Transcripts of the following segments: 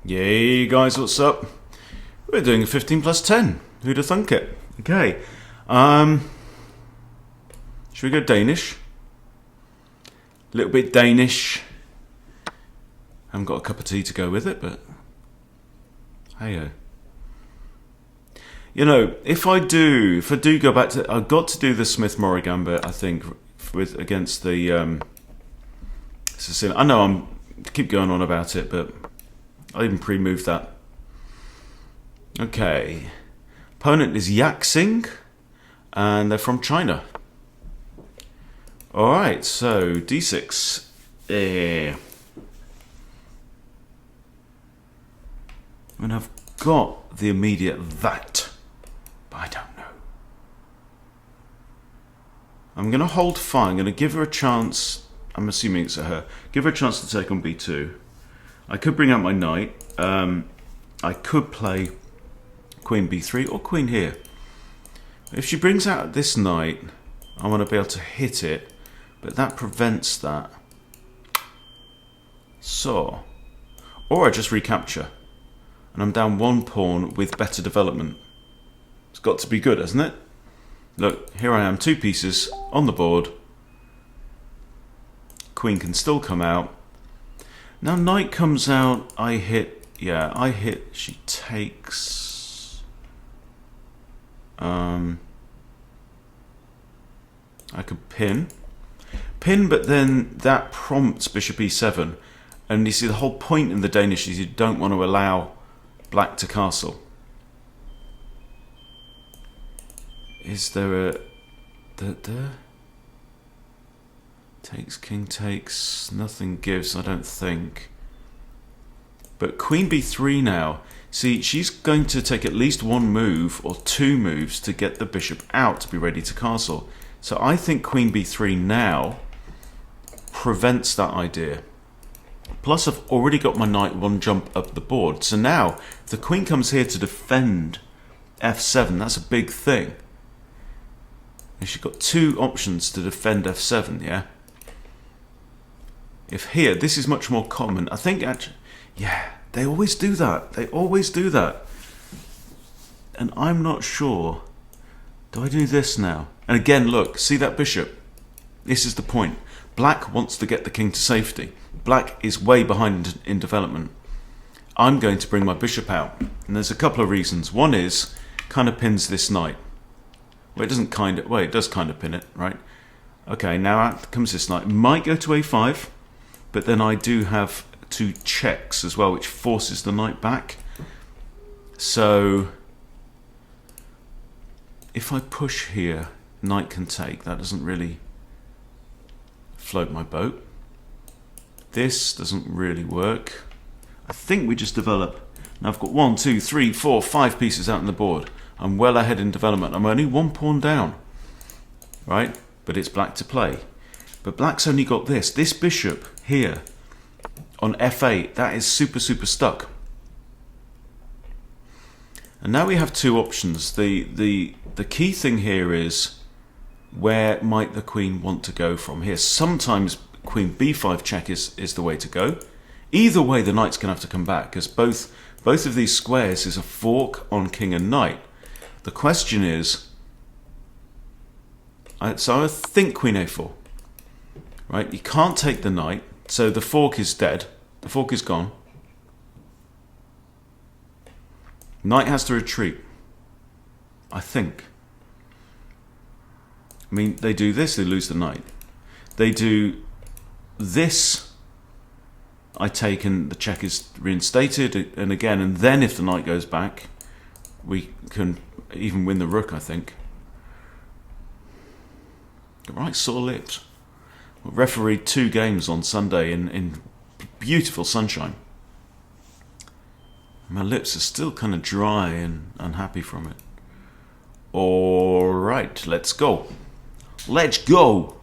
Yay guys, what's up? We're doing a 15 plus 10. Who'd have thunk it? Okay. Should we go Danish? A little bit Danish. I haven't got a cup of tea to go with it, but hey. You know, if I do go back to, I've got to do the Smith-Morrie Gambit, I think, against the Sicilian. I know I'm keep going on about it, but I even pre-moved that. Okay. Opponent is Yaxing, and they're from China. Alright, so D6. And I've got the immediate that, but I don't know. I'm going to hold fire. I'm going to give her a chance. I'm assuming it's a her. Give her a chance to take on B2. I could bring out my knight. I could play Queen B3 or Queen here. If she brings out this knight, I want to be able to hit it, but that prevents that. So, or I just recapture, and I'm down one pawn with better development. It's got to be good, hasn't it? Look, here I am, 2 pieces on the board. Queen can still come out. Now knight comes out, I hit, she takes. I could pin, but then that prompts bishop e7. And you see the whole point in the Danish is you don't want to allow black to castle. Is there a... Takes, king takes, nothing gives, I don't think. But Queen b3 now. See, she's going to take at least 1 move or 2 moves to get the bishop out to be ready to castle. So I think Queen b3 now prevents that idea. Plus I've already got my knight 1 jump up the board. So now, if the queen comes here to defend f7, that's a big thing. And she's got 2 options to defend f7, yeah? If here, this is much more common. I think actually, yeah, they always do that. They always do that. And I'm not sure. Do I do this now? And again, look, see that bishop? This is the point. Black wants to get the king to safety. Black is way behind in development. I'm going to bring my bishop out. And there's a couple of reasons. One is, kind of pins this knight. Well, it doesn't kind of, well, it does kind of pin it, right? Okay, now out comes this knight. Might go to a5, but then I do have 2 checks as well, which forces the knight back. So, if I push here, knight can take. That doesn't really float my boat. This doesn't really work. I think we just develop. Now I've got 1, 2, 3, 4, 5 pieces out on the board. I'm well ahead in development. I'm only 1 pawn down, right? But it's black to play. But black's only got this. This bishop here on f8, that is super stuck. And now we have 2 options. The key thing here is, where might the queen want to go from here? Sometimes queen b5 check is the way to go. Either way, the knight's going to have to come back, because both of these squares is a fork on king and knight. The question is, so I think queen a4. Right, you can't take the knight, so the fork is dead. The fork is gone. Knight has to retreat, I think. I mean, they do this, they lose the knight. They do this, I take, and the check is reinstated, and again, and then if the knight goes back, we can even win the rook, I think. Right, sore lips. Refereed 2 games on Sunday in beautiful sunshine. My lips are still kind of dry and unhappy from it. Alright, let's go. Let's go!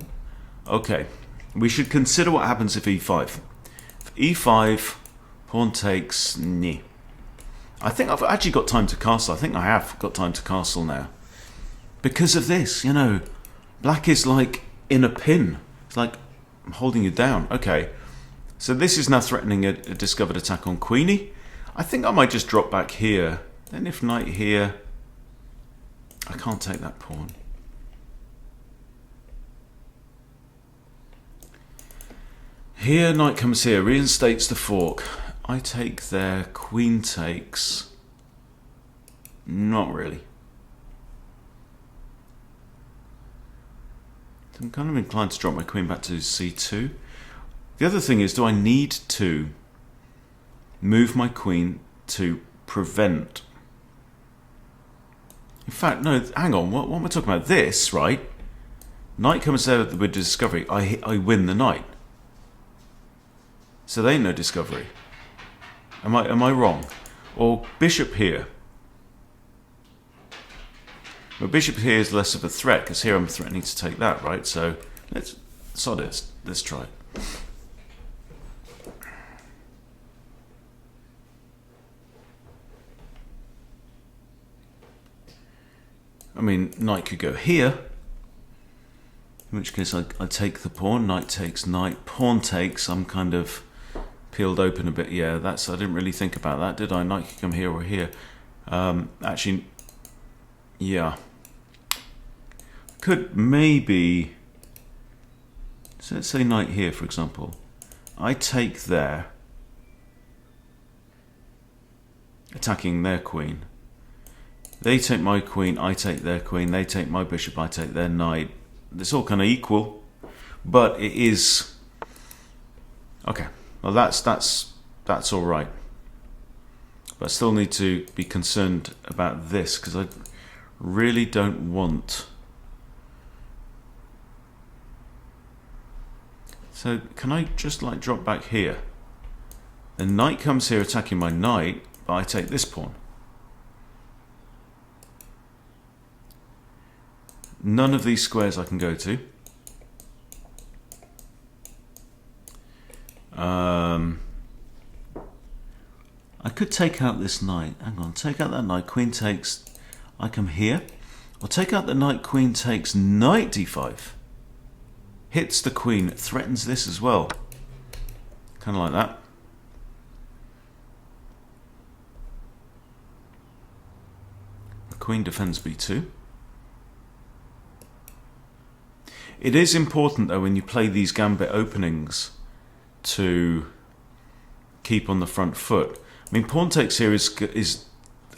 Okay, we should consider what happens if e5. If e5, pawn takes, knee. I think I've actually got time to castle. I think I have got time to castle now. Because of this, you know, black is like in a pin. It's like, I'm holding you down. Okay, so this is now threatening a discovered attack on Queenie. I think I might just drop back here. Then if knight here, I can't take that pawn. Here, knight comes here, reinstates the fork. I take there, queen takes. Not really. I'm kind of inclined to drop my queen back to c2. The other thing is, do I need to move my queen to prevent? In fact, no, hang on, what am I talking about? This, right? Knight comes there with discovery. I win the knight. So there ain't no discovery. Am I wrong? Or bishop here. Well, bishop here is less of a threat, because here I'm threatening to take that, right? So let's sod it. Let's try it. I mean, knight could go here, in which case I take the pawn. Knight takes knight. Pawn takes. I'm kind of peeled open a bit. Yeah, I didn't really think about that, did I? Knight could come here or here. Actually, yeah. Could maybe, so let's say knight here, for example. I take there, attacking their queen. They take my queen, I take their queen. They take my bishop, I take their knight. It's all kind of equal, but it is okay. Well, that's all right. But I still need to be concerned about this, because I really don't want. So can I just like drop back here? The knight comes here attacking my knight, but I take this pawn. None of these squares I can go to. I could take out this knight. Hang on, take out that knight. Queen takes. I come here. Or take out the knight. Queen takes. Knight d5. Hits the queen. Threatens this as well. Kind of like that. The queen defends b2. It is important, though, when you play these gambit openings, to keep on the front foot. I mean, pawn takes here is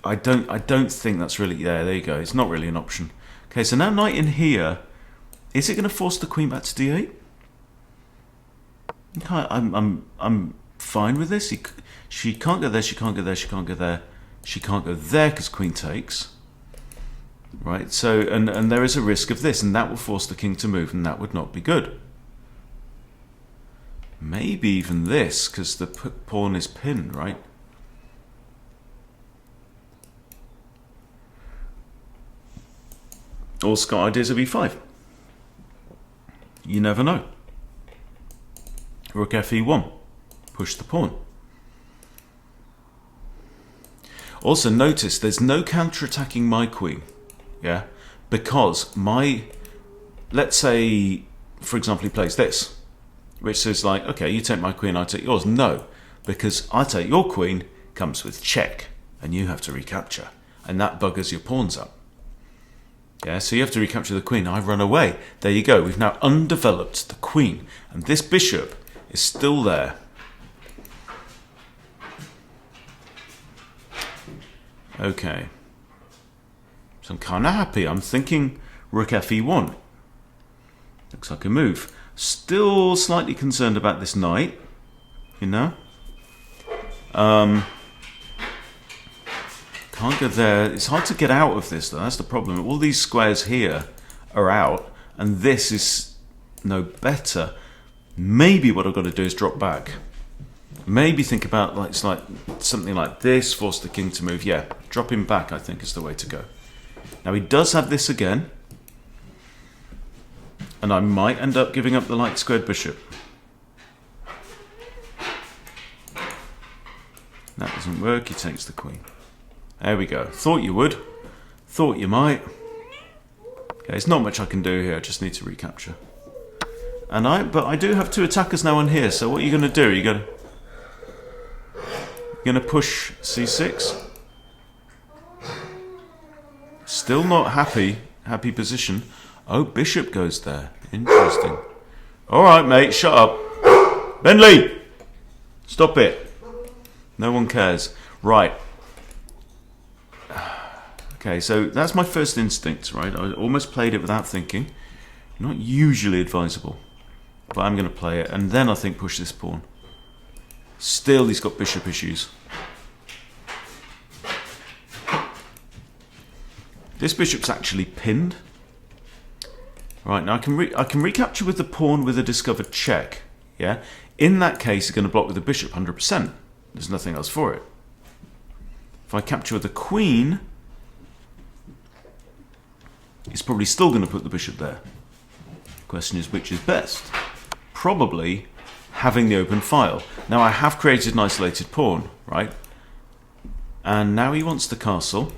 I don't think that's really, yeah, there you go. It's not really an option. Okay, so now knight in here. Is it going to force the queen back to d8? Okay, I'm fine with this. She can't go there. She can't go there. She can't go there. She can't go there because queen takes. Right, so and there is a risk of this, and that will force the king to move, and that would not be good. Maybe even this, because the pawn is pinned, right? Or Scott ideas of e5. You never know. Rook fe1. Push the pawn. Also notice there's no counter-attacking my queen. Yeah, because let's say, for example, he plays this, which says like, okay, you take my queen, I take yours. No, because I take your queen comes with check, and you have to recapture, and that buggers your pawns up. Yeah, so you have to recapture the queen. I run away. There you go. We've now undeveloped the queen, and this bishop is still there. Okay. So I'm kind of happy. I'm thinking rook fe1. Looks like a move. Still slightly concerned about this knight, you know. Can't go there. It's hard to get out of this, though. That's the problem. All these squares here are out, and this is no better. Maybe what I've got to do is drop back. Maybe think about like something like this, force the king to move. Yeah, drop him back, I think, is the way to go. Now he does have this again, and I might end up giving up the light squared bishop. That doesn't work. He takes the queen. There we go. Thought you would. Thought you might. Okay, there's not much I can do here. I just need to recapture. But I do have two attackers now on here. So what are you going to do? Are you going to? Going to push c6. Still not happy position. Oh, bishop goes there. Interesting. All right, mate, shut up. Bentley, stop it. No one cares. Right. Okay, so that's my first instinct, right? I almost played it without thinking. Not usually advisable, but I'm going to play it, and then I think push this pawn. Still, he's got bishop issues. This bishop's actually pinned. Right, now I can recapture with the pawn with a discovered check. Yeah, in that case, he's going to block with the bishop 100%. There's nothing else for it. If I capture with the queen, he's probably still going to put the bishop there. Question is, which is best? Probably having the open file. Now I have created an isolated pawn, right? And now he wants the castle.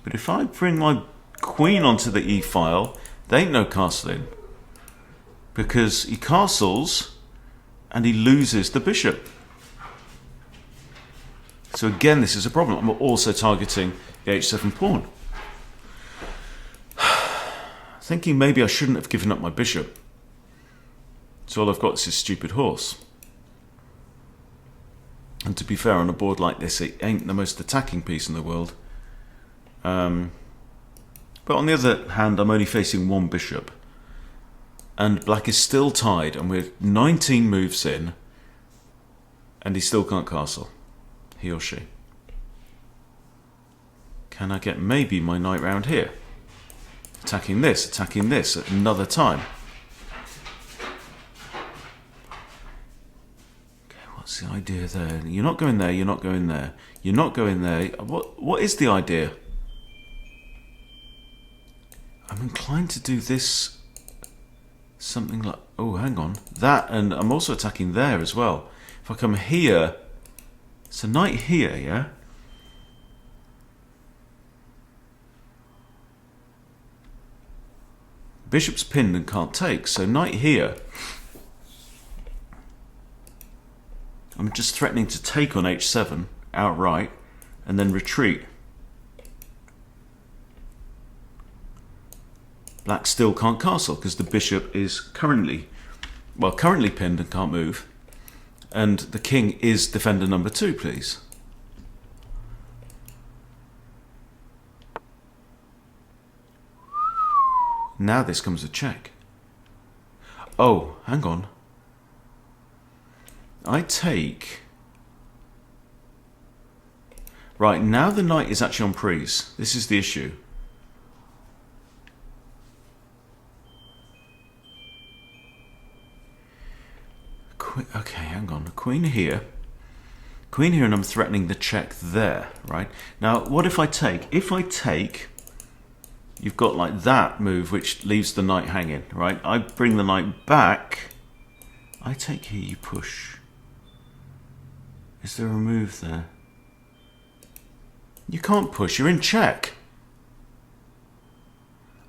But if I bring my queen onto the e file, there ain't no castling, because he castles and he loses the bishop. So again, this is a problem. I'm also targeting the h7 pawn. Thinking maybe I shouldn't have given up my bishop. So all I've got is this stupid horse. And to be fair, on a board like this, it ain't the most attacking piece in the world. But on the other hand, I'm only facing one bishop. And black is still tied, and we're 19 moves in, and he still can't castle. He or she. Can I get maybe my knight round here? Attacking this at another time. Okay, what's the idea there? You're not going there, you're not going there. You're not going there. What is the idea? I'm inclined to do this, something like, oh, hang on, that, and I'm also attacking there as well. If I come here, it's a knight here, yeah? Bishop's pinned and can't take, so knight here. I'm just threatening to take on h7 outright and then retreat. Black still can't castle because the bishop is currently pinned and can't move. And the king is defender number 2, please. Now this comes a check. Oh, hang on. I take... Right, now the knight is actually on prise. This is the issue. Okay, hang on. Queen here, and I'm threatening the check there, right? Now, what if I take? If I take, you've got like that move, which leaves the knight hanging, right? I bring the knight back. I take here, you push. Is there a move there? You can't push, you're in check.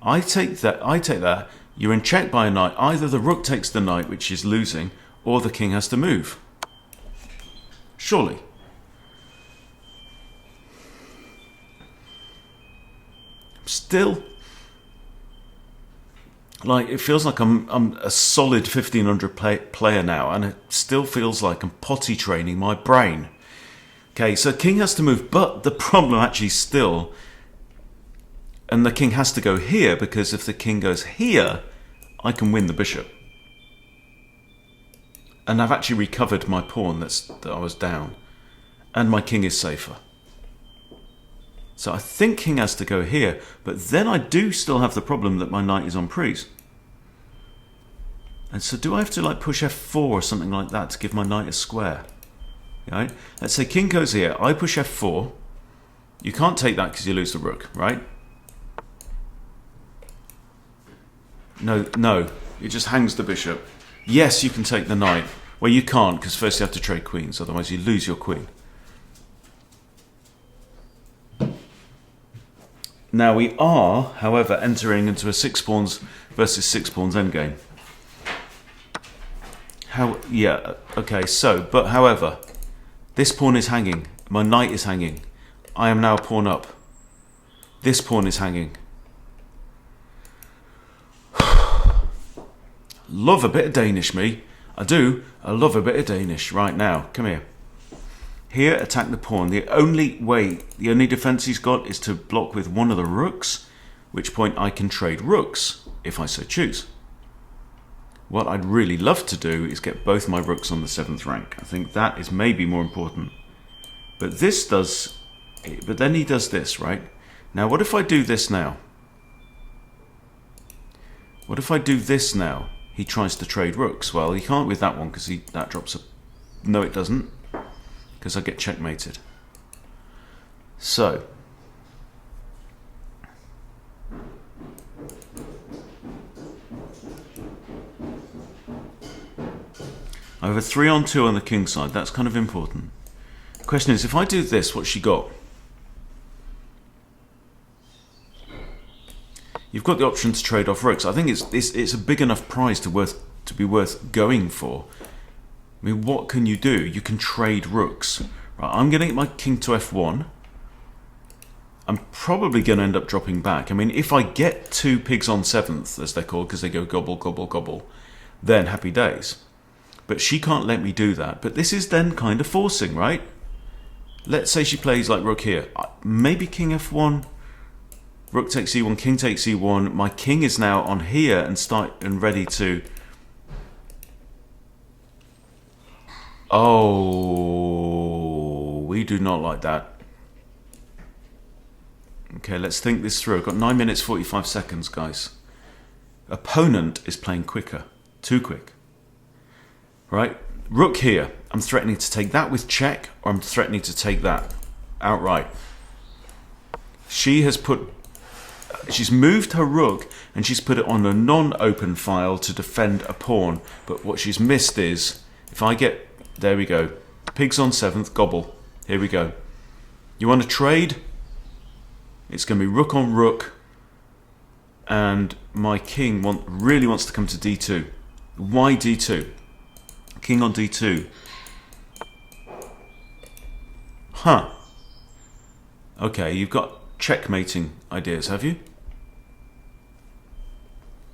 I take that, you're in check by a knight. Either the rook takes the knight, which is losing, or the king has to move. Surely. Still, like, it feels like I'm a solid 1500 player now, and it still feels like I'm potty training my brain. Okay, so king has to move, but the problem actually still, and the king has to go here, because if the king goes here, I can win the bishop. And I've actually recovered my pawn that I was down. And my king is safer. So I think king has to go here. But then I do still have the problem that my knight is on prise. And so do I have to like push f4 or something like that to give my knight a square? Right? Let's say king goes here. I push f4. You can't take that because you lose the rook, right? No. It just hangs the bishop. Yes, you can take the knight. Well, you can't, because first you have to trade queens, otherwise you lose your queen. Now we are, however, entering into a 6 pawns versus 6 pawns endgame. Yeah, okay, so, but however, this pawn is hanging. My knight is hanging. I am now a pawn up. This pawn is hanging. Love a bit of Danish, me. I do. I love a bit of Danish. Right now, come here. Here, attack the pawn. The only defense he's got is to block with one of the rooks, which point I can trade rooks, if I so choose. What I'd really love to do is get both my rooks on the 7th rank. I think that is maybe more important. But this does... But then he does this, right? Now, what if I do this now? What if I do this now? He tries to trade rooks. Well, he can't with that one because that drops a... No, it doesn't. Because I get checkmated. So... I have a 3-on-2 on the king side. That's kind of important. The question is, if I do this, what's she got? You've got the option to trade off rooks. I think it's a big enough prize to be worth going for. I mean, what can you do? You can trade rooks. Right, I'm going to get my king to f1. I'm probably going to end up dropping back. I mean, if I get 2 pigs on 7th, as they're called, because they go gobble, gobble, gobble, then happy days. But she can't let me do that. But this is then kind of forcing, right? Let's say she plays like rook here. Maybe king f1, rook takes e1, king takes e1. My king is now on here and ready to... Oh, we do not like that. Okay, let's think this through. I've got 9 minutes 45 seconds, guys. Opponent is playing quicker. Too quick. Right? Rook here. I'm threatening to take that with check, or I'm threatening to take that outright. She's moved her rook and she's put it on a non-open file to defend a pawn. But what she's missed is, if I get, there we go, pigs on 7th, gobble. Here we go. You want to trade? It's going to be rook on rook, and my king really wants to come to d2. Why d2? King on d2. Huh. Okay, you've got checkmating ideas, have you?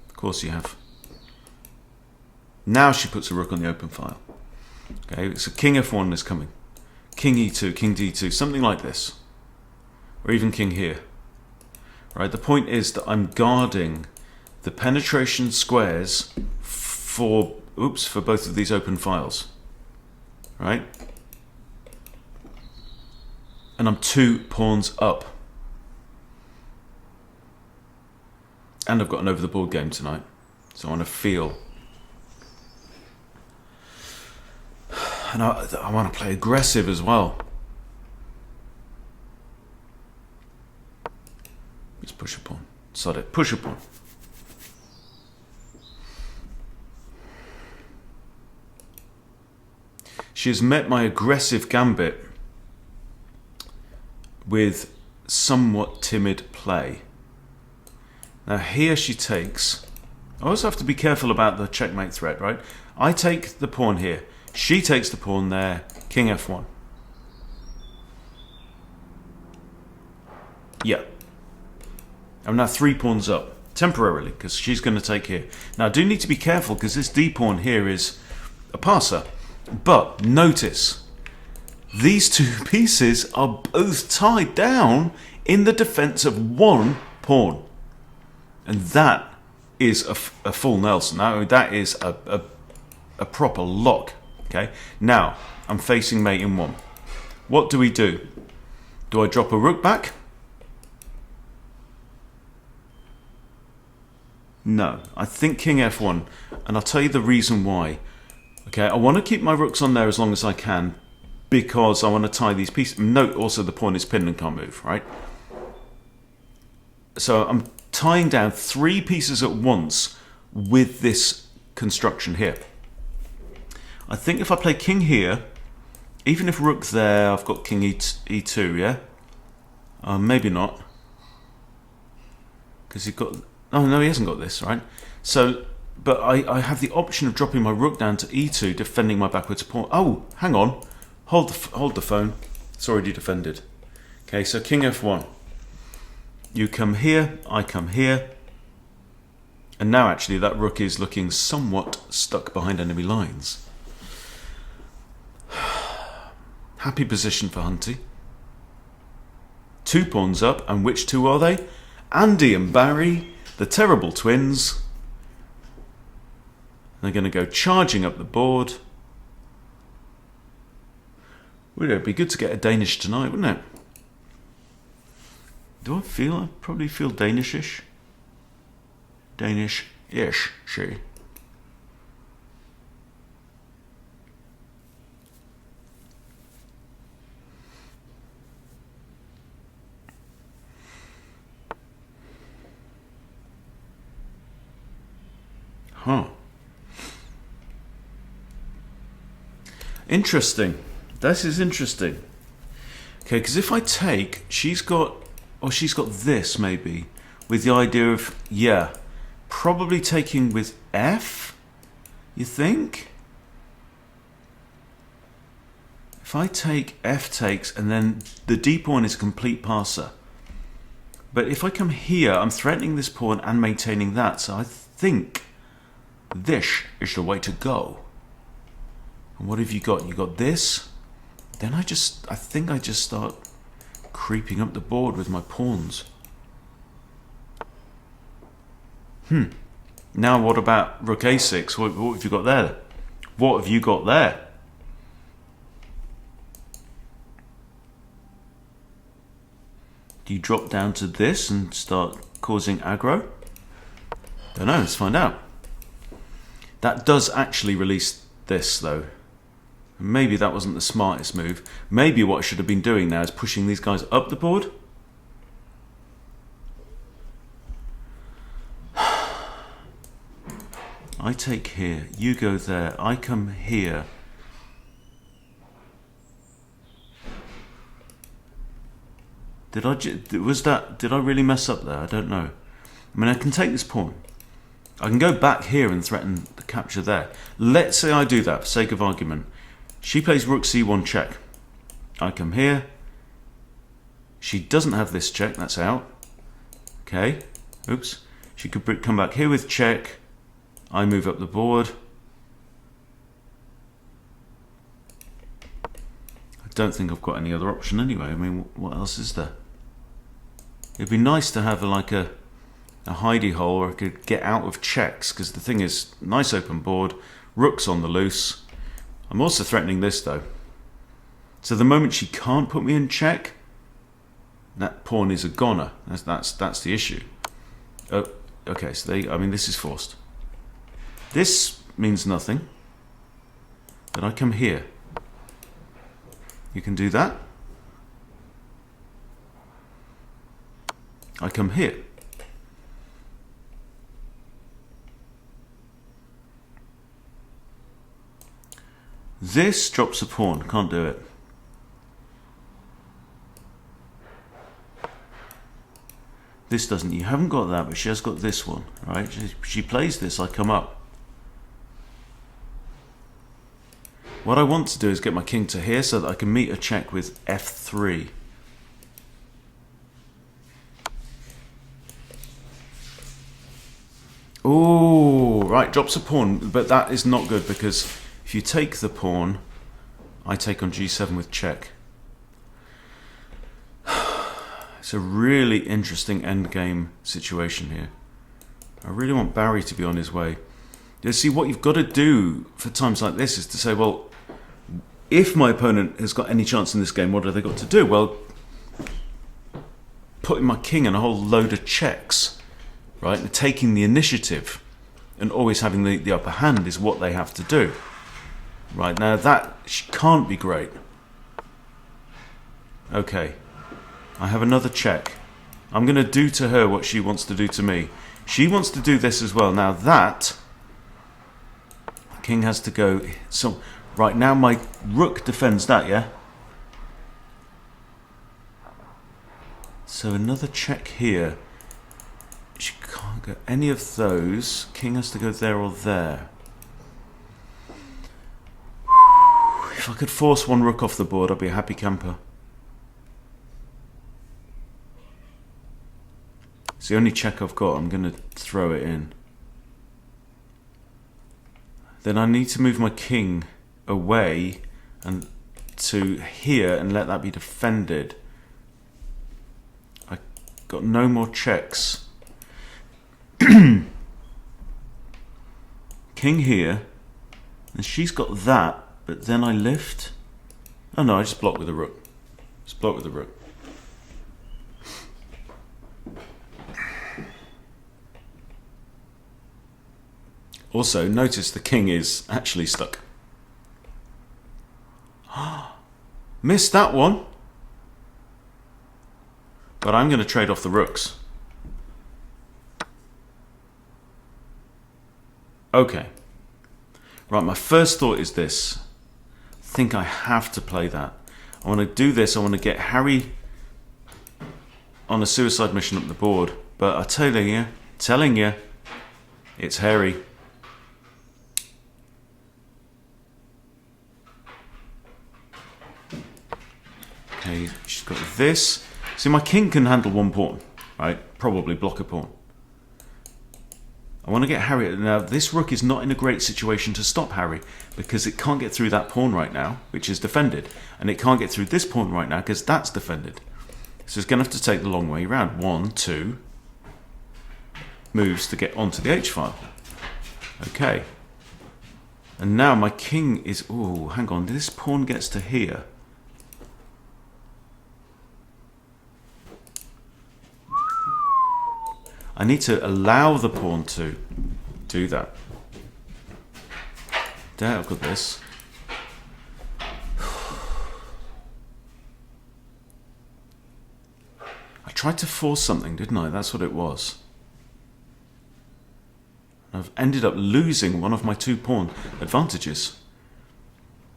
Of course you have. Now she puts a rook on the open file. Okay, so king f1 is coming. King e2, king d2, something like this. Or even king here. Right, the point is that I'm guarding the penetration squares for both of these open files. Right? And I'm 2 pawns up. And I've got an over the board game tonight. So I want to feel. And I want to play aggressive as well. Just push a pawn. Sod it. Push a pawn. She has met my aggressive gambit with somewhat timid play. Now here she takes. I also have to be careful about the checkmate threat, right? I take the pawn here. She takes the pawn there. King f1. Yeah. I'm now 3 pawns up. Temporarily, because she's going to take here. Now I do need to be careful because this d pawn here is a passer. But notice, these 2 pieces are both tied down in the defense of 1 pawn. And that is a full Nelson. Now, that is a proper lock. Okay. Now, I'm facing mate in 1. What do we do? Do I drop a rook back? No. I think king f1. And I'll tell you the reason why. Okay, I want to keep my rooks on there as long as I can because I want to tie these pieces. Note also the pawn is pinned and can't move, right? So I'm tying down 3 pieces at once with this construction here. I think if I play king here, even if rook there, I've got king e2, yeah? Maybe not. Because you've got... Oh, no, he hasn't got this, right? So, but I have the option of dropping my rook down to e2, defending my backwards pawn. Oh, hang on. Hold the phone. It's already defended. Okay, so king f1. You come here, I come here. And now, actually, that rook is looking somewhat stuck behind enemy lines. Happy position for Hunty. 2 pawns up, and which two are they? Andy and Barry, the terrible twins. They're going to go charging up the board. Would it be good to get a Danish tonight, wouldn't it? Do I probably feel Danish-ish? Danish-ish, she. Huh. Interesting. This is interesting. Okay, because if I take, she's got this maybe, with the idea of, yeah, probably taking with F, you think? If I take F takes, and then the D pawn is a complete passer. But if I come here, I'm threatening this pawn and maintaining that, so I think this is the way to go. And what have you got? You got this. Then I think I just start creeping up the board with my pawns. Now what about rook a6? What have you got there? What have you got there? Do you drop down to this and start causing aggro? Don't know, let's find out. That does actually release this though. Maybe that wasn't the smartest move. Maybe what I should have been doing now is pushing these guys up the board. I take here, you go there, I come here. Did I really mess up there? I don't know. I mean, I can take this pawn. I can go back here and threaten the capture there. Let's say I do that for sake of argument. She plays rook c1 check. I come here. She doesn't have this check, that's out. Okay, oops. She could come back here with check. I move up the board. I don't think I've got any other option anyway. I mean, what else is there? It'd be nice to have like a hidey hole where I could get out of checks, because the thing is, nice open board, rook's on the loose. I'm also threatening this though. So the moment she can't put me in check, that pawn is a goner. That's the issue. Oh, okay, so this is forced. This means nothing. But I come here. You can do that. I come here. This drops a pawn, can't do it. This doesn't, you haven't got that, but she has got this one, right? She plays this, I come up. What I want to do is get my king to here so that I can meet a check with f3. Oh, right, drops a pawn, but that is not good, because if you take the pawn, I take on g7 with check. It's a really interesting endgame situation here. I really want Barry to be on his way. You see, what you've got to do for times like this is to say, well, if my opponent has got any chance in this game, what have they got to do? Well, putting my king in a whole load of checks, right, and taking the initiative and always having the upper hand is what they have to do. Right, now that can't be great. Okay, I have another check. I'm going to do to her what she wants to do to me. She wants to do this as well. Now that, the king has to go. So, right now my rook defends that, yeah? So another check here. She Go any of those. King has to go there or there. If I could force one rook off the board, I'd be a happy camper. It's the only check I've got. I'm going to throw it in. Then I need to move my king away and to here and let that be defended. I got no more checks. King here, and she's got that, but then I lift. Oh no, I just block with the rook. Just block with the rook. Also, notice the king is actually stuck. Missed that one. But I'm going to trade off the rooks. Okay. Right, my first thought is this. I think I have to play that. I want to do this. I want to get Harry on a suicide mission up the board. But I'm telling you, it's Harry. Okay, she's got this. See, my king can handle one pawn, right? Probably block a pawn. I want to get Harry. Now, this rook is not in a great situation to stop Harry because it can't get through that pawn right now, which is defended. And it can't get through this pawn right now because that's defended. So it's going to have to take the long way around. 1, 2 moves to get onto the h-file. Okay. And now my king is... Oh, hang on. This pawn gets to here. I need to allow the pawn to do that. There, I've got this. I tried to force something, didn't I? That's what it was. I've ended up losing one of my 2 pawn advantages.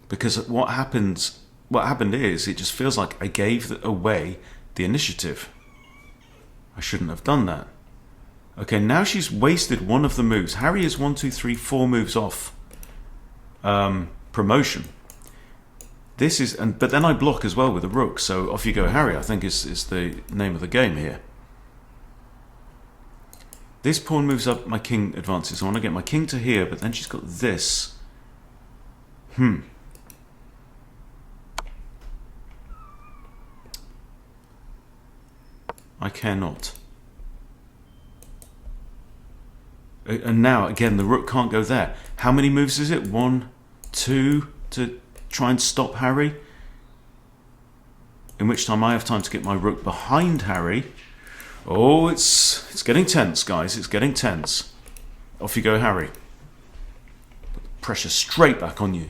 Because what happened is, it just feels like I gave away the initiative. I shouldn't have done that. Okay, now she's wasted one of the moves. Harry is 1, 2, 3, 4 moves off promotion. This is, but then I block as well with the rook. So off you go, Harry. I think is the name of the game here. This pawn moves up. My king advances. I want to get my king to here, but then she's got this. I cannot. And now, again, the rook can't go there. How many moves is it? 1, 2 to try and stop Harry. In which time I have time to get my rook behind Harry. Oh, it's getting tense, guys. It's getting tense. Off you go, Harry. Put the pressure straight back on you.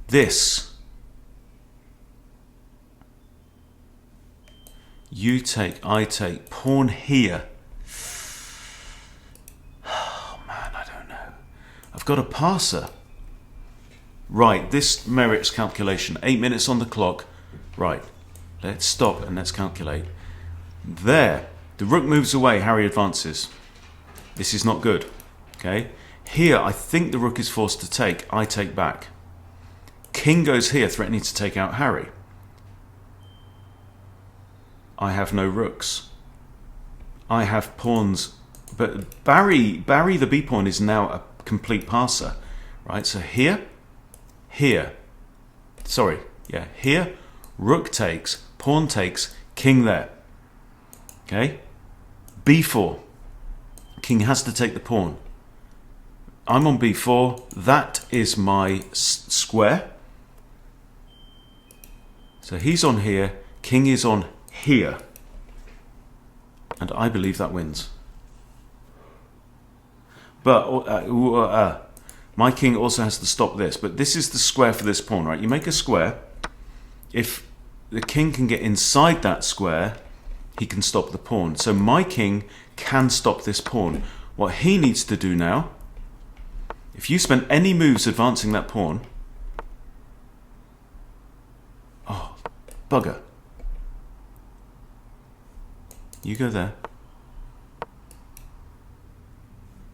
This. You take, I take, pawn here. Oh man, I don't know. I've got a passer. Right, this merits calculation. 8 minutes on the clock. Right, let's stop and let's calculate. There, the rook moves away, Harry advances. This is not good, okay? Here, I think the rook is forced to take, I take back. King goes here, threatening to take out Harry. I have no rooks. I have pawns, but Barry the B pawn is now a complete passer, right? So here, sorry, yeah, here, rook takes, pawn takes, king there. Okay, B4, king has to take the pawn. I'm on B4. That is my square. So he's on here, king is on here, and I believe that wins. But my king also has to stop this, but this is the square for this pawn, right? You make a square. If the king can get inside that square, he can stop the pawn. So my king can stop this pawn. What he needs to do now, if you spend any moves advancing that pawn, oh, bugger. You go there.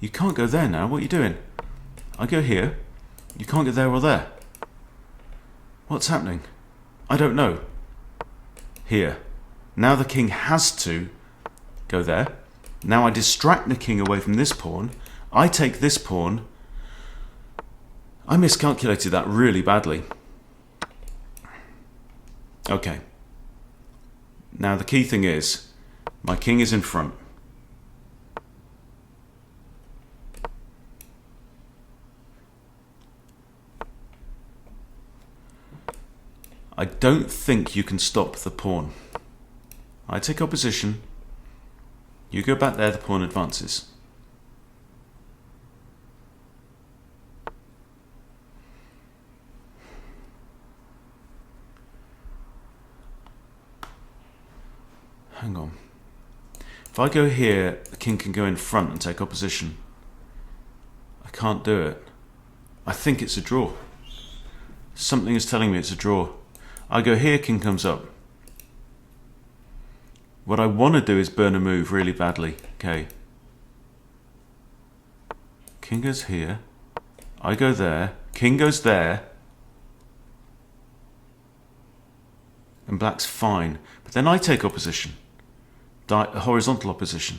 You can't go there now. What are you doing? I go here. You can't go there or there. What's happening? I don't know. Here. Now the king has to go there. Now I distract the king away from this pawn. I take this pawn. I miscalculated that really badly. Okay. Now the key thing is, my king is in front. I don't think you can stop the pawn. I take opposition. You go back there, the pawn advances. Hang on. If I go here, the king can go in front and take opposition. I can't do it. I think it's a draw. Something is telling me it's a draw. I go here, king comes up. What I want to do is burn a move really badly. Okay. King goes here. I go there. King goes there. And black's fine. But then I take opposition. Horizontal opposition.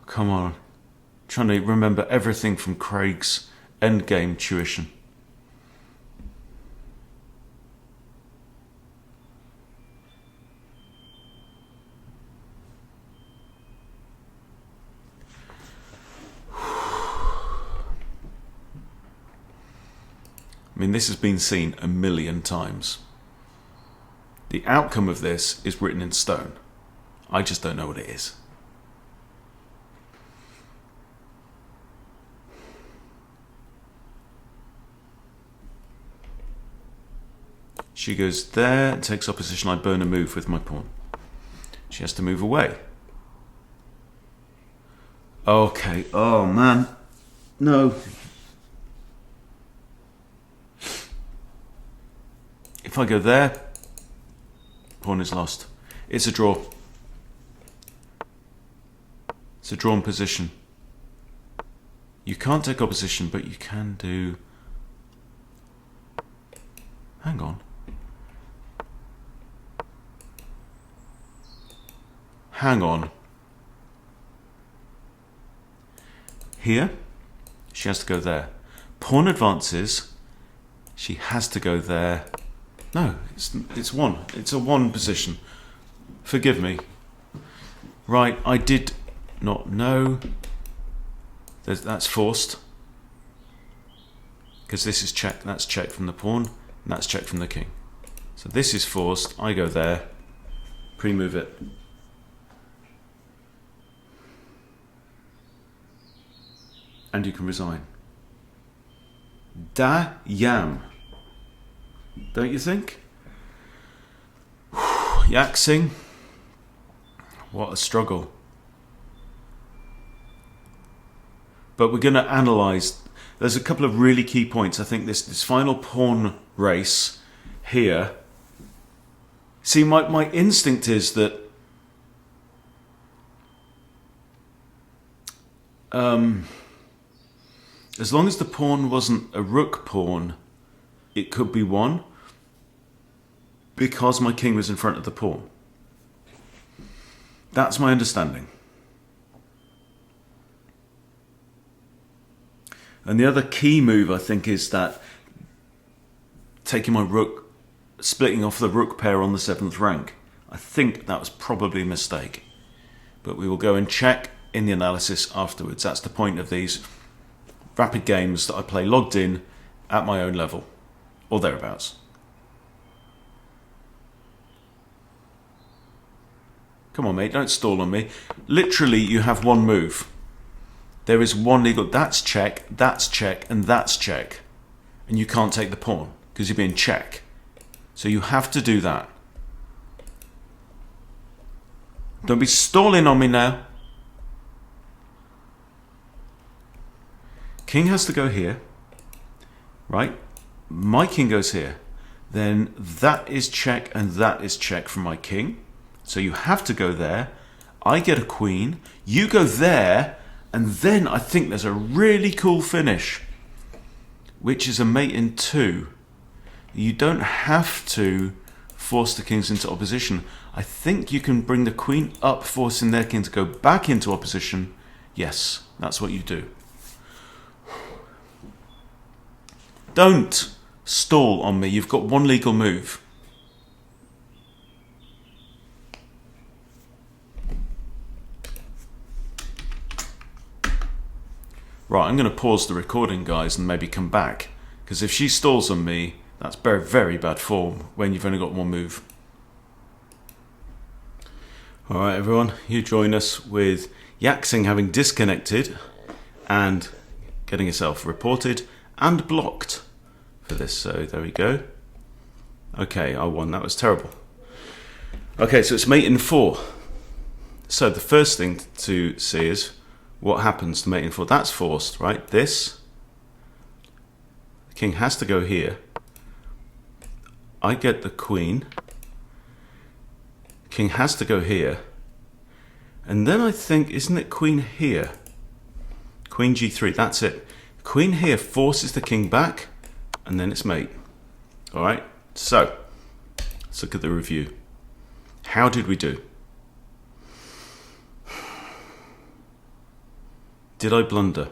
Come on. I'm trying to remember everything from Craig's endgame tuition. I mean, this has been seen a million times. The outcome of this is written in stone. I just don't know what it is. She goes there, takes opposition, I burn a move with my pawn. She has to move away. Okay, oh man. No. If I go there, pawn is lost. It's a draw. It's a drawn position. You can't take opposition, but you can do... Hang on. Hang on. Here, she has to go there. Pawn advances. She has to go there. No, it's one. It's a one position. Forgive me. Right, I did not know. That's forced. Because this is check. That's check from the pawn. And that's check from the king. So this is forced. I go there. Pre-move it. And you can resign. Da yam. Don't you think? Yaxing. What a struggle. But we're going to analyse. There's a couple of really key points. I think this final pawn race here. See, my instinct is that as long as the pawn wasn't a rook pawn, it could be won because my king was in front of the pawn. That's my understanding. And the other key move, I think, is that taking my rook, splitting off the rook pair on the 7th rank. I think that was probably a mistake. But we will go and check in the analysis afterwards. That's the point of these rapid games that I play logged in at my own level. Or thereabouts. Come on, mate, don't stall on me. Literally, you have one move. There is one legal... That's check, and that's check. And you can't take the pawn, because you're being check. So you have to do that. Don't be stalling on me now. King has to go here. Right? My king goes here. Then that is check and that is check from my king. So you have to go there. I get a queen. You go there. And then I think there's a really cool finish, which is a mate in 2. You don't have to force the kings into opposition. I think you can bring the queen up, forcing their king to go back into opposition. Yes, that's what you do. Don't stall on me. You've got one legal move. Right, I'm going to pause the recording, guys, and maybe come back. Because if she stalls on me, that's very, very bad form when you've only got one move. Alright, everyone, you join us with Yaxing having disconnected and getting herself reported and blocked for this. So there we go. Okay, I won. That was terrible. Okay, so it's mate in 4. So the first thing to see is what happens to mate in 4. That's forced, right? This. The king has to go here. I get the queen. King has to go here. And then I think, isn't it queen here? Queen g3, that's it. Queen here forces the king back, and then it's mate. Alright, so let's look at the review. How did we do? Did I blunder?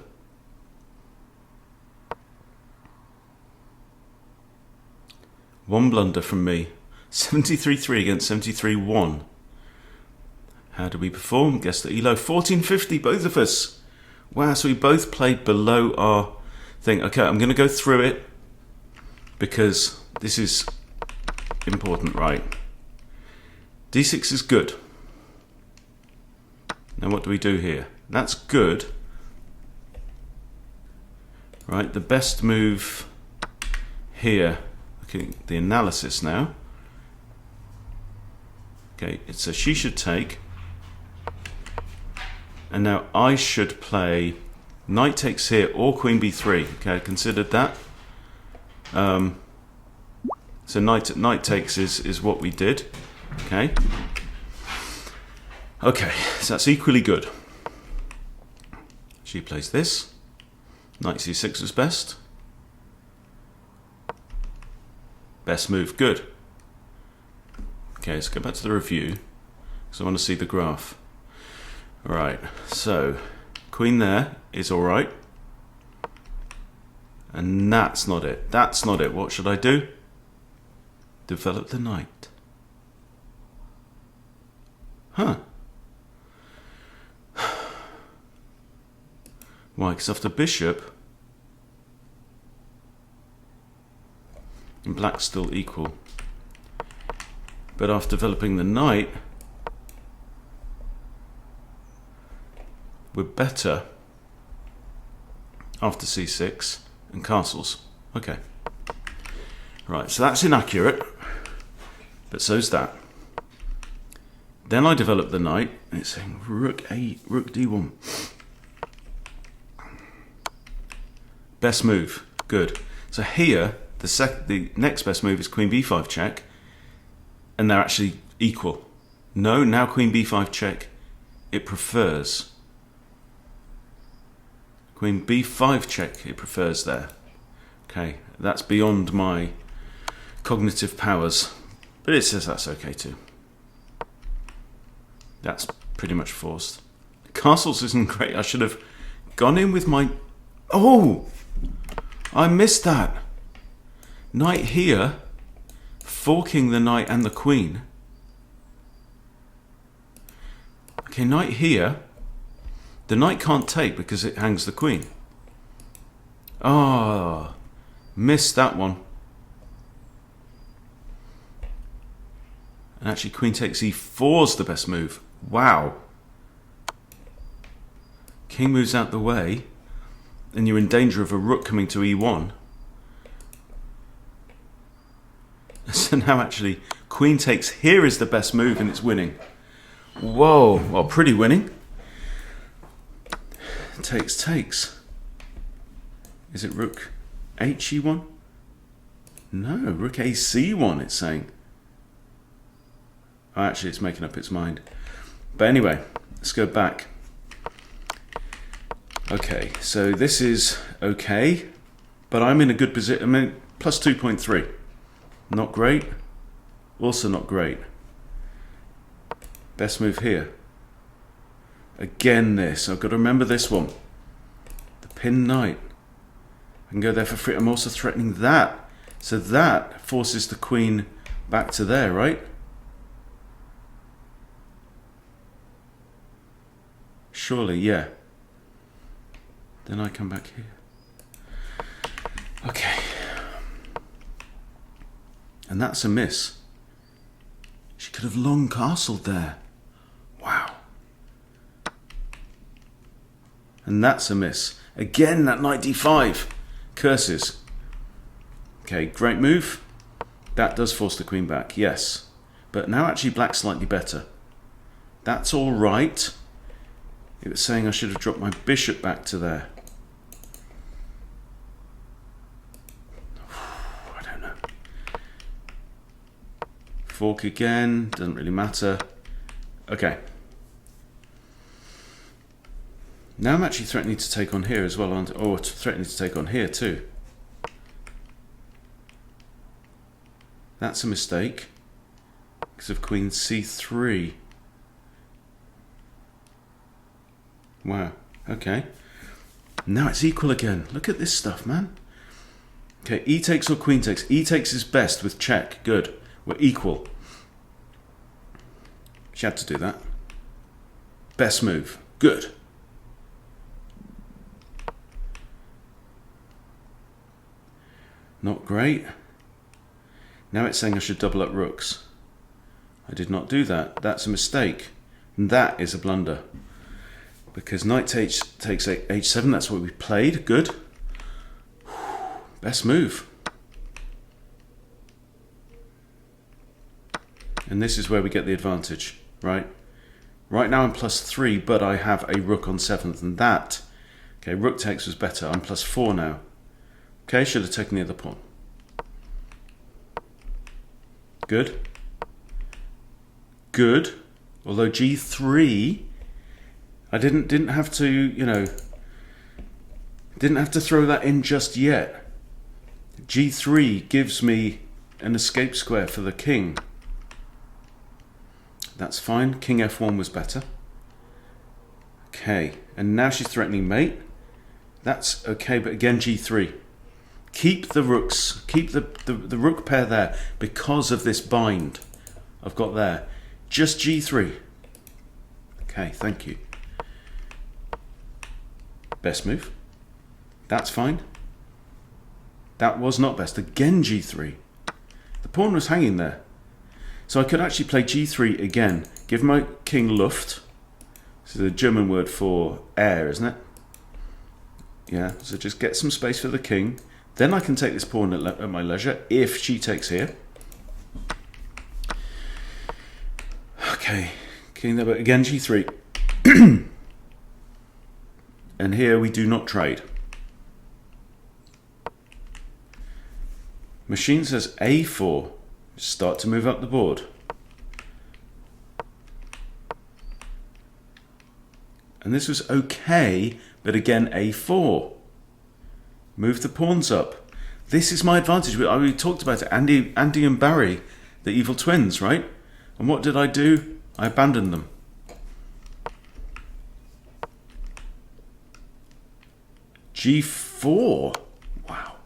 One blunder from me. 73-3 against 73-1. How did we perform? Guess the elo. 1450, both of us. Wow, so we both played below our thing. Okay, I'm going to go through it because this is important, right? D6 is good. Now what do we do here? That's good. Right, the best move here. Okay, the analysis now. Okay, it says she should take. And now I should play knight takes here or queen b3. Okay, I considered that. So knight takes is what we did. Okay. Okay, so that's equally good. She plays this. Knight c6 was best. Best move, good. Okay, let's go back to the review because I want to see the graph. Alright, so queen there is alright. And that's not it. That's not it. What should I do? Develop the knight. Huh. Why? Because after bishop, and black's still equal. But after developing the knight, we're better after c6 and castles. Okay. Right, so that's inaccurate, but so's that. Then I develop the knight, and it's saying rook d1. Best move, good. So here, the next best move is queen b5 check, and they're actually equal. No, now queen b5 check, it prefers. Queen b5 check, it prefers there. Okay, that's beyond my cognitive powers, but it says that's okay too. That's pretty much forced. Castles isn't great. I should have gone in with my... Oh! I missed that. Knight here, forking the knight and the queen. Okay, knight here. The knight can't take because it hangs the queen. Oh, missed that one. And actually queen takes e4's the best move. Wow. King moves out the way, and you're in danger of a rook coming to e1. So now actually queen takes here is the best move and it's winning. Whoa, well, pretty winning. Takes. Is it rook he1? No, rook ac1 it's saying. Oh, actually, it's making up its mind. But anyway, let's go back. Okay, so this is okay, but I'm in a good position. I mean, plus 2.3. Not great. Also not great. Best move here. Again this. I've got to remember this one. The pin knight. I can go there for free. I'm also threatening that. So that forces the queen back to there, right? Surely, yeah. Then I come back here. Okay. And that's a miss. She could have long castled there. Wow. And that's a miss. Again, that knight d5. Curses. Okay, great move. That does force the queen back, yes. But now actually black's slightly better. That's all right. It was saying I should have dropped my bishop back to there. I don't know. Fork again, doesn't really matter. Okay. Now I'm actually threatening to take on here as well, or threatening to take on here too. That's a mistake because of queen c3. Wow, okay. Now it's equal again. Look at this stuff, man. Okay, e takes or queen takes. E takes is best with check. Good. We're equal. She had to do that. Best move. Good. Not great. Now it's saying I should double up rooks. I did not do that. That's a mistake. And that is a blunder. Because knight takes h7. That's what we played. Good. Best move. And this is where we get the advantage, right? Right now I'm +3, but I have a rook on 7th, and that, okay, rook takes was better. I'm +4 now. Okay, should have taken the other pawn. Good. Good. Although g3, I didn't have to, you know, didn't have to throw that in just yet. g3 gives me an escape square for the king. That's fine. King f1 was better. Okay, and now she's threatening mate. That's okay, but again g3. Keep the rooks, keep the rook pair there because of this bind I've got there. Just g3. Okay, thank you. Best move. That's fine. That was not best. Again g3. The pawn was hanging there. So I could actually play g3 again. Give my king Luft. This is a German word for air, isn't it? Yeah, so just get some space for the king. Then I can take this pawn at my leisure if she takes here. Okay, king there, but again g3. And here we do not trade. Machine says a4. Start to move up the board. And this was okay, but again a4. Move the pawns up. This is my advantage. We talked about it. Andy and Barry, the evil twins, right? And what did I do? I abandoned them. g4. Wow.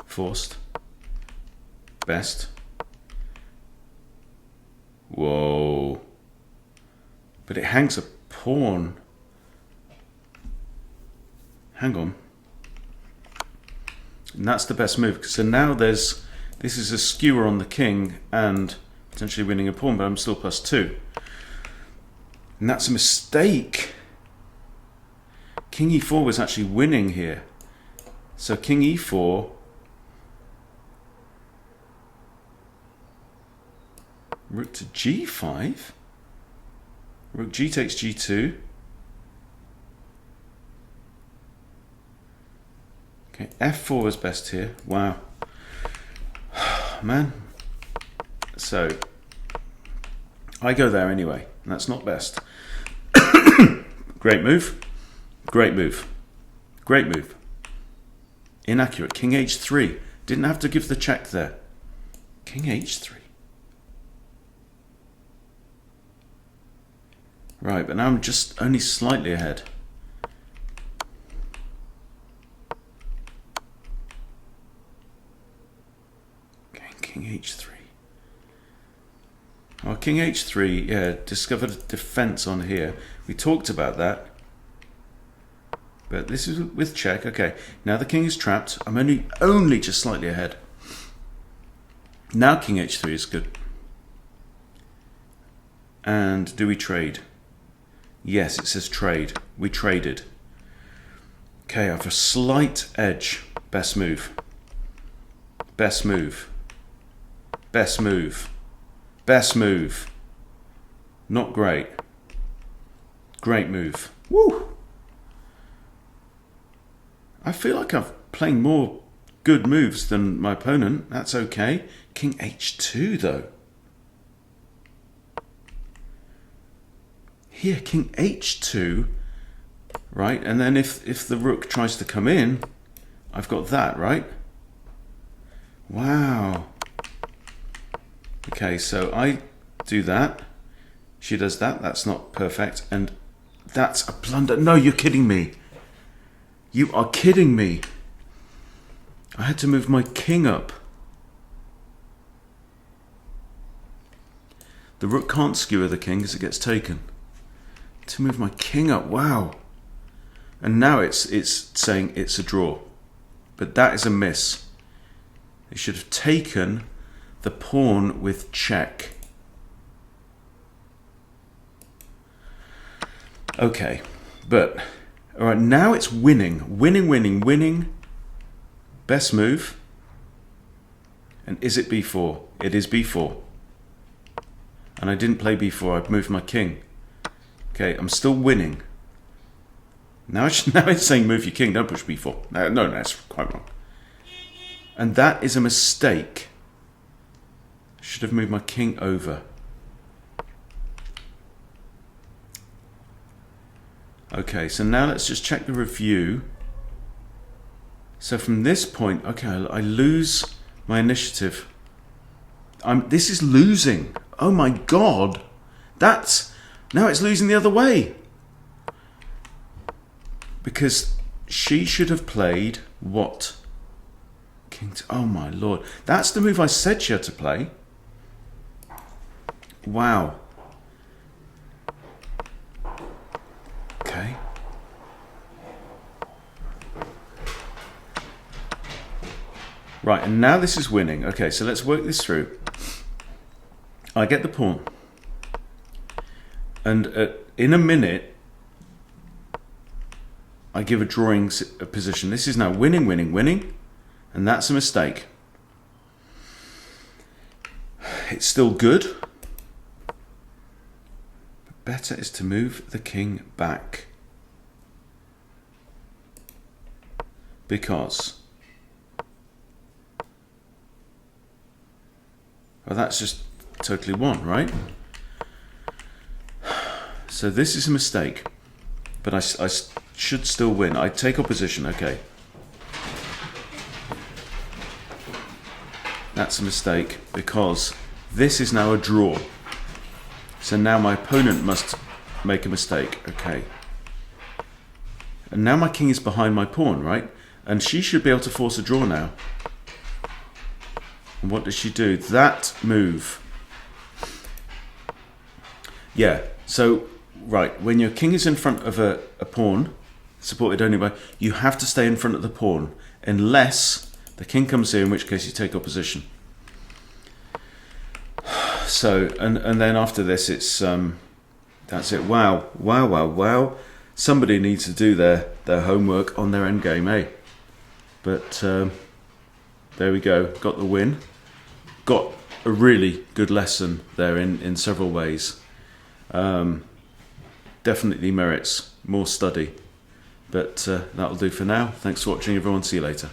Forced. Best. Whoa. But it hangs a pawn. Hang on. And that's the best move. So now this is a skewer on the king and potentially winning a pawn, but I'm still +2. And that's a mistake. King e4 was actually winning here. So king e4. Rook to g5. Rook g takes g2. Okay, f4 was best here. Wow. Man. So, I go there anyway, and that's not best. Great move. Great move. Great move. Inaccurate. King h3. Didn't have to give the check there. King h3. Right, but now I'm just only slightly ahead. Okay, King h3. Oh, King h3, yeah, discovered a defense on here. We talked about that. But this is with check. Okay, now the king is trapped. I'm only just slightly ahead. Now King h3 is good. And do we trade? Yes, it says trade. We traded. Okay, I have a slight edge. Best move. Best move. Best move. Best move. Not great. Great move. Woo! I feel like I'm playing more good moves than my opponent. That's okay. King h2 though. Here, King h2, right? And then if the rook tries to come in, I've got that, right? Wow. Okay, so I do that. She does that. That's not perfect. And that's a blunder. No, you're kidding me. You are kidding me. I had to move my king up. The rook can't skewer the king because it gets taken. To move my king up, wow. And now it's saying it's a draw. But that is a miss. It should have taken the pawn with check. Okay, but all right, now it's winning. Winning, winning, winning. Best move. And is it b4? It is b4. And I didn't play b4, I've moved my king. Okay, I'm still winning. Now it's saying move your king, don't push b4. No, that's quite wrong. And that is a mistake. I should have moved my king over. Okay, so now let's just check the review. So from this point, okay, I lose my initiative. This is losing. Oh my God. Now it's losing the other way. Because she should have played what? Oh my Lord. That's the move I said she had to play. Wow. Okay. Right, and now this is winning. Okay, so let's work this through. I get the pawn. And in a minute, I give a drawing position. This is now winning, winning, winning. And that's a mistake. It's still good. But better is to move the king back. Because... well, that's just totally won, right? So this is a mistake. But I should still win. I take opposition, okay. That's a mistake because this is now a draw. So now my opponent must make a mistake, okay. And now my king is behind my pawn, right? And she should be able to force a draw now. And what does she do? That move. Yeah, so, right, when your king is in front of a pawn, supported only by, you have to stay in front of the pawn, unless the king comes here, in which case you take opposition. So, and then after this, it's, that's it. Wow, wow, wow, wow. Somebody needs to do their homework on their endgame, eh? But, there we go, got the win. Got a really good lesson there in several ways. Definitely merits more study. But that'll do for now. Thanks for watching, everyone. See you later.